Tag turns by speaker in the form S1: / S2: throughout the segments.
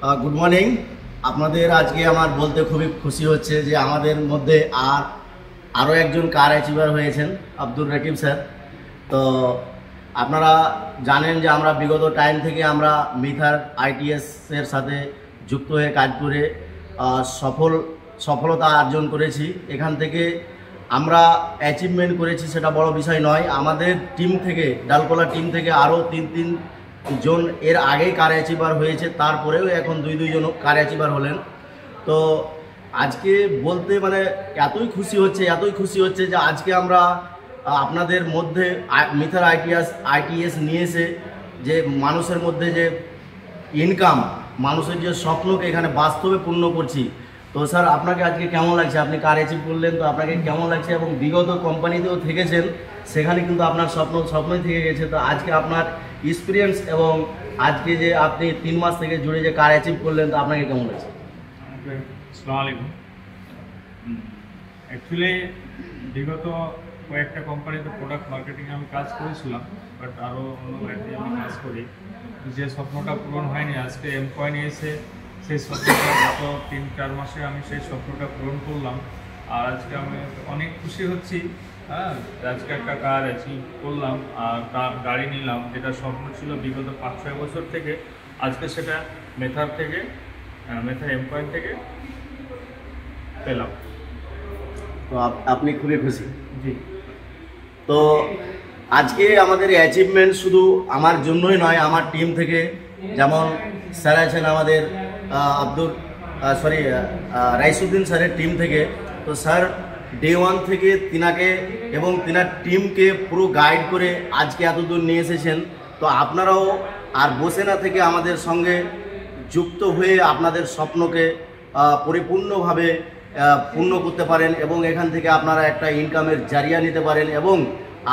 S1: Good morning. আপনাদের আজকে আমার বলতে খুবই খুশি হচ্ছে যে আমাদের মধ্যে আরও একজন কার অ্যাচিভার হয়েছেন, আব্দুর রাকিব স্যার। তো আপনারা জানেন যে আমরা বিগত টাইম থেকে আমরা মিথার আইটিএসের সাথে যুক্ত হয়ে কাজ করে সফলতা অর্জন করেছি। এখান থেকে আমরা অ্যাচিভমেন্ট করেছি সেটা বড় বিষয় নয়। আমাদের টিম থেকে, ডালকোলা টিম থেকে আরও তিন জন এর আগেই কার অ্যাচিভার হয়েছে, তারপরেও এখন দুই জন কার অ্যাচিভার হলেন। তো আজকে বলতে মানে এতই খুশি হচ্ছে যে আজকে আমরা আপনাদের মধ্যে মিথার আইটিএস নিয়ে এসে যে মানুষের মধ্যে যে ইনকাম, মানুষের যে স্বপ্নকে এখানে বাস্তবে পূর্ণ করছি। তো স্যার আপনাকে আজকে কেমন লাগছে? আপনি কার অ্যাচিভ করলেন, তো আপনাকে কেমন লাগছে? এবং বিগত কোম্পানিতেও থেকেছেন, সেখানে কিন্তু আপনার স্বপ্নই থেকে গেছে। তো আজকে আপনার এক্সপিরিয়েন্স এবং আজকে যে আপনি 3 মাস থেকে জুড়ে যে কার অ্যাচিভ করলেন, তো আপনাকে কেমন লাগছে?
S2: আসসালামু আলাইকুম। অ্যাকচুয়ালি বিগত কয়েকটা কোম্পানিতে প্রোডাক্ট মার্কেটিংয়ে আমি কাজ করেছিলাম, বাট আরও অন্য ব্র্যান্ডে আমি কাজ করি। যে স্বপ্নটা পূরণ হয়নি, আজকে এমকয়েনে এসে সেই স্বপ্নটা গত 3-4 মাসে আমি সেই স্বপ্নটা পূরণ করলাম। আর আজকে আমি অনেক খুশি হচ্ছি। আজকে একটা কার অ্যাচিভ করলাম আর গাড়ি নিলাম, যেটা স্বপ্ন ছিল বিগত 5-6 বছর থেকে। আজকে সেটা মেথার এমকয়েন থেকে পেলাম।
S1: তো আপনি খুবই খুশি?
S2: জি।
S1: তো আজকে আমাদের অ্যাচিভমেন্ট শুধু আমার জন্যই নয়, আমার টিম থেকে যেমন স্যার আছেন আমাদের রাইসুদ্দিন স্যারের টিম থেকে। তো স্যার ডে 1 থেকে তিনাকে এবং তিনার টিমকে পুরো গাইড করে আজকে এতদূর নিয়ে এসেছেন। তো আপনারাও আর বসে না থেকে আমাদের সঙ্গে যুক্ত হয়ে আপনাদের স্বপ্নকে পরিপূর্ণভাবে পূর্ণ করতে পারেন এবং এখান থেকে আপনারা একটা ইনকামের জারিয়া নিতে পারেন এবং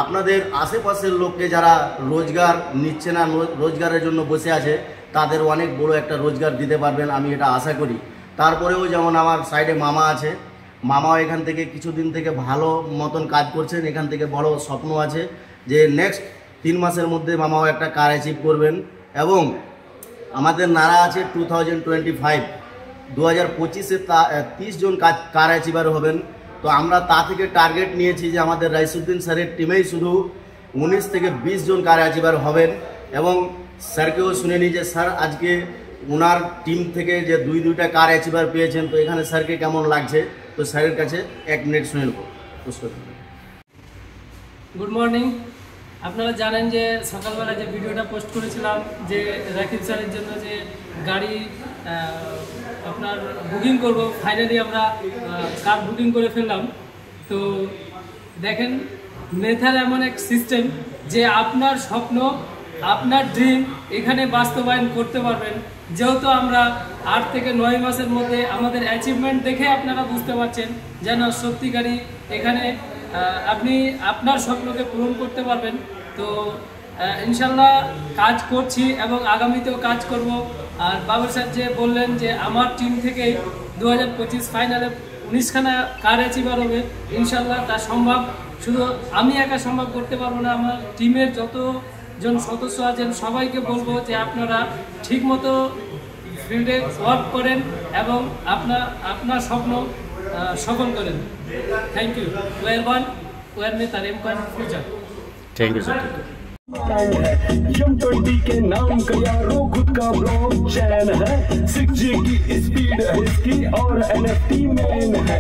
S1: আপনাদের আশেপাশের লোককে যারা রোজগার নিচ্ছে না, রোজগারের জন্য বসে আছে, তাদের অনেক বড় একটা রোজগার দিতে পারবেন, আমি এটা আশা করি। তারপরেও যেমন আমার সাইডে মামা আছে, মামাও এখান থেকে কিছুদিন থেকে ভালো মতন কাজ করছেন। এখান থেকে বড় স্বপ্ন আছে যে নেক্সট 3 মাসের মধ্যে মামাও একটা কার অ্যাচিভ করবেন। এবং আমাদের নারা আছে 2025-এ 30 জন কার অ্যাচিভার হবেন। তো আমরা তা থেকে টার্গেট নিয়েছি যে আমাদের রাইসুদ্দিন স্যারের টিমেই শুধু 19 থেকে 20 জন কার অ্যাচিভার হবেন। এবং স্যারকেও শুনে নিই যে স্যার আজকে ওনার টিম থেকে যে দুইটা কার অ্যাচিভার পেয়েছেন, তো এখানে স্যারকে কেমন লাগছে, তো স্যারের কাছে 1 মিনিট শুনে নেব।
S3: Good morning. আপনারা জানেন যে সকালবেলা যে ভিডিওটা পোস্ট করেছিলাম যে রাকিব স্যারের জন্য যে গাড়ি আপনার বুকিং করব, ফাইনালি আমরা কার বুকিং করে ফেললাম। তো দেখেন, মেথার এমন এক সিস্টেম যে আপনার স্বপ্ন, আপনার ড্রিম এখানে বাস্তবায়ন করতে পারবেন। যেহেতু আমরা 8 থেকে 9 মাসের মধ্যে আমাদের অ্যাচিভমেন্ট দেখে আপনারা বুঝতে পারছেন যেন সত্যিকারই এখানে আপনি আপনার স্বপ্নকে পূরণ করতে পারবেন। তো ইনশাল্লাহ কাজ করছি এবং আগামীতেও কাজ করব। আর বাবর স্যার যে বললেন যে আমার টিম থেকে 2025 ফাইনালে 19খানা কার অ্যাচিভার হবে, ইনশাল্লাহ তা সম্ভব। শুধু আমি একা সম্ভব করতে পারবো না, আমার টিমের যতজন সদস্য আছেন সবাইকে বলবো যে আপনারা ঠিকমতো ফিল্ডে ওয়ার্ক করেন এবং আপনার স্বপ্ন সফল করেন। Thank you. ওয়ার মিথার এমকয়েন future.
S1: Thank you sir.
S4: M20 के नाम का यारो खुद का ब्लॉकचेन है, 6G की स्पीड है इसकी और NFT मेन है।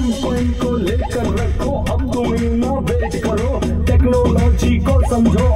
S4: M-Coin को लेकर रखो, अब तुम ना वेट करो, टेक्नोलॉजी को समझो।